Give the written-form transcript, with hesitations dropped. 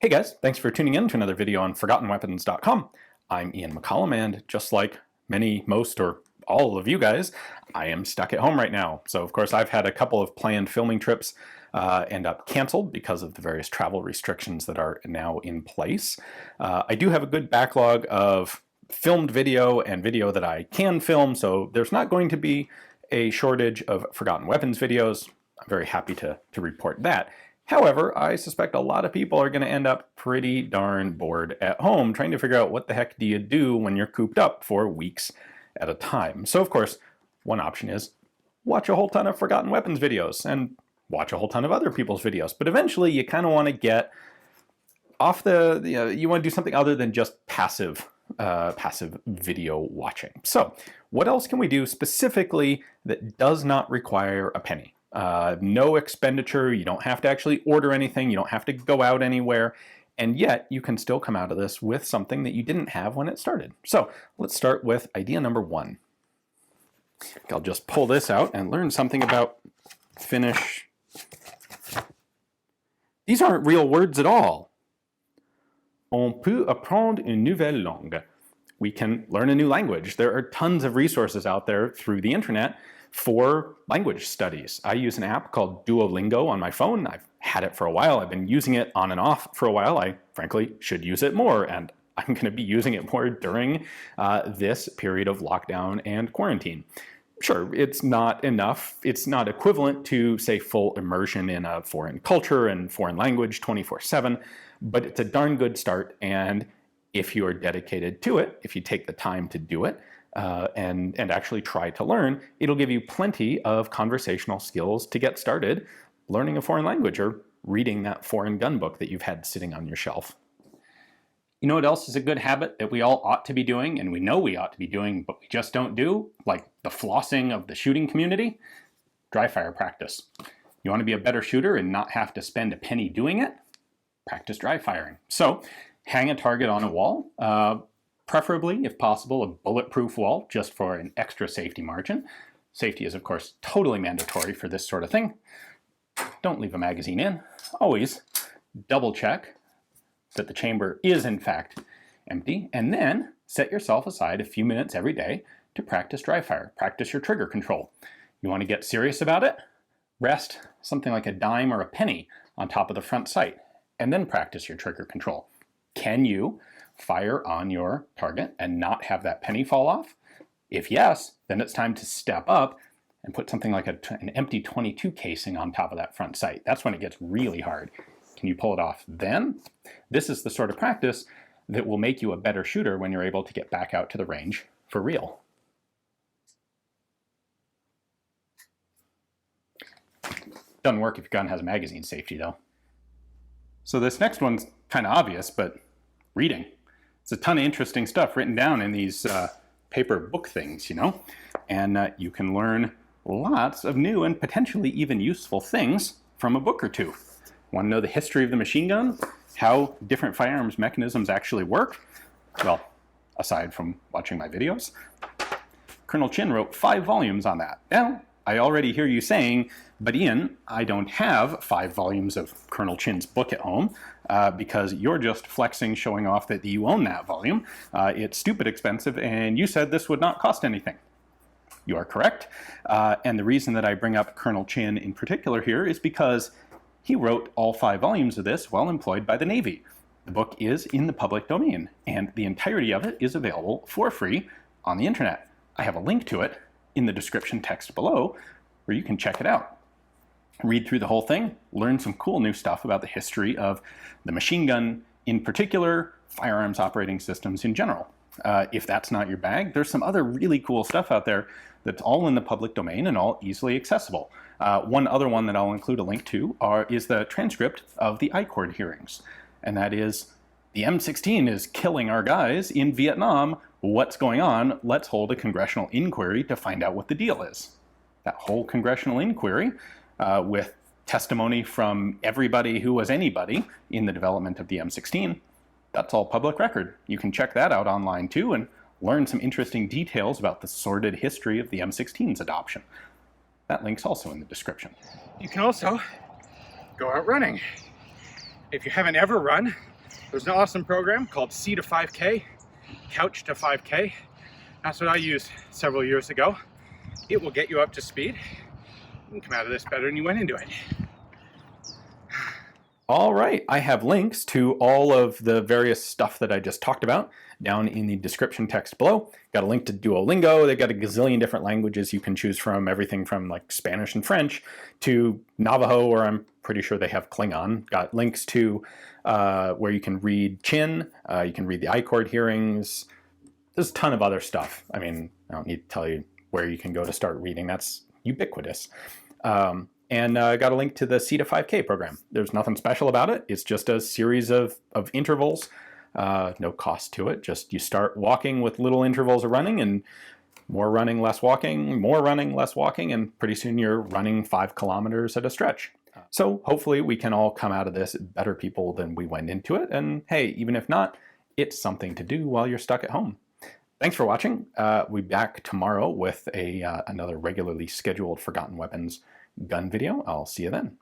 Hey guys, thanks for tuning in to another video on ForgottenWeapons.com. I'm Ian McCollum, and just like most, or all of you guys, I am stuck at home right now. So of course I've had a couple of planned filming trips end up canceled because of the various travel restrictions that are now in place. I do have a good backlog of filmed video and video that I can film, so there's not going to be a shortage of Forgotten Weapons videos. I'm very happy to report that. However, I suspect a lot of people are going to end up pretty darn bored at home trying to figure out what the heck do you do when you're cooped up for weeks at a time. So of course, one option is watch a whole ton of Forgotten Weapons videos and watch a whole ton of other people's videos. But eventually you kind of want to get off you want to do something other than just passive video watching. So what else can we do specifically that does not require a penny? No expenditure, you don't have to actually order anything, you don't have to go out anywhere, and yet you can still come out of this with something that you didn't have when it started. So let's start with idea number one. I'll just pull this out and learn something about Finnish. These aren't real words at all. On peut apprendre une nouvelle langue. We can learn a new language. There are tons of resources out there through the internet for language studies. I use an app called Duolingo on my phone. I've had it for a while. I've been using it on and off for a while. I frankly should use it more, and I'm going to be using it more during this period of lockdown and quarantine. Sure, it's not enough. It's not equivalent to, say, full immersion in a foreign culture and foreign language 24/7, but it's a darn good start, and if you are dedicated to it, if you take the time to do it, and actually try to learn, it'll give you plenty of conversational skills to get started learning a foreign language or reading that foreign gun book that you've had sitting on your shelf. You know what else is a good habit that we all ought to be doing, and we know we ought to be doing, but we just don't do, like the flossing of the shooting community? Dry fire practice. You want to be a better shooter and not have to spend a penny doing it? Practice dry firing. So hang a target on a wall, preferably, if possible, a bulletproof wall, just for an extra safety margin. Safety is, of course, totally mandatory for this sort of thing. Don't leave a magazine in. Always double check that the chamber is, in fact, empty, and then set yourself aside a few minutes every day to practice dry fire. Practice your trigger control. You want to get serious about it? Rest something like a dime or a penny on top of the front sight, and then practice your trigger control. Can you fire on your target and not have that penny fall off? If yes, then it's time to step up and put something like an empty .22 casing on top of that front sight. That's when it gets really hard. Can you pull it off then? This is the sort of practice that will make you a better shooter when you're able to get back out to the range for real. Doesn't work if your gun has magazine safety though. So this next one's kind of obvious, but reading. It's a ton of interesting stuff written down in these paper book things, you know? And you can learn lots of new and potentially even useful things from a book or two. Want to know the history of the machine gun? How different firearms mechanisms actually work? Well, aside from watching my videos, Colonel Chinn wrote 5 volumes on that. Now, I already hear you saying, but Ian, I don't have 5 volumes of Colonel Chinn's book at home because you're just flexing, showing off that you own that volume. It's stupid expensive, and you said this would not cost anything. You are correct. And the reason that I bring up Colonel Chinn in particular here is because he wrote all 5 volumes of this while employed by the Navy. The book is in the public domain, and the entirety of it is available for free on the internet. I have a link to it in the description text below where you can check it out. Read through the whole thing, learn some cool new stuff about the history of the machine gun in particular, firearms operating systems in general. If that's not your bag, there's some other really cool stuff out there that's all in the public domain and all easily accessible. One other one that I'll include a link to is the transcript of the Ichord Hearings. And that is, the M16 is killing our guys in Vietnam. What's going on? Let's hold a congressional inquiry to find out what the deal is. That whole congressional inquiry with testimony from everybody who was anybody in the development of the M16, that's all public record. You can check that out online too and learn some interesting details about the sordid history of the M16's adoption. That link's also in the description. You can also go out running. If you haven't ever run, There's an awesome program called C to 5K, Couch to 5K. That's what I used several years ago. It will get you up to speed and come out of this better than you went into it. All right, I have links to all of the various stuff that I just talked about down in the description text below. Got a link to Duolingo. They've got a gazillion different languages you can choose from, everything from like Spanish and French to Navajo, or I'm pretty sure they have Klingon. Got links to where you can read Chinn, you can read the Ichord Hearings. There's a ton of other stuff. I mean, I don't need to tell you where you can go to start reading. That's ubiquitous. And got a link to the C to 5K program. There's nothing special about it. It's just a series of intervals, no cost to it. Just you start walking with little intervals of running, and more running, less walking, more running, less walking, and pretty soon you're running 5 kilometers at a stretch. So hopefully we can all come out of this better people than we went into it. And hey, even if not, it's something to do while you're stuck at home. Thanks for watching. We'll be back tomorrow with another regularly scheduled Forgotten Weapons gun video. I'll see you then.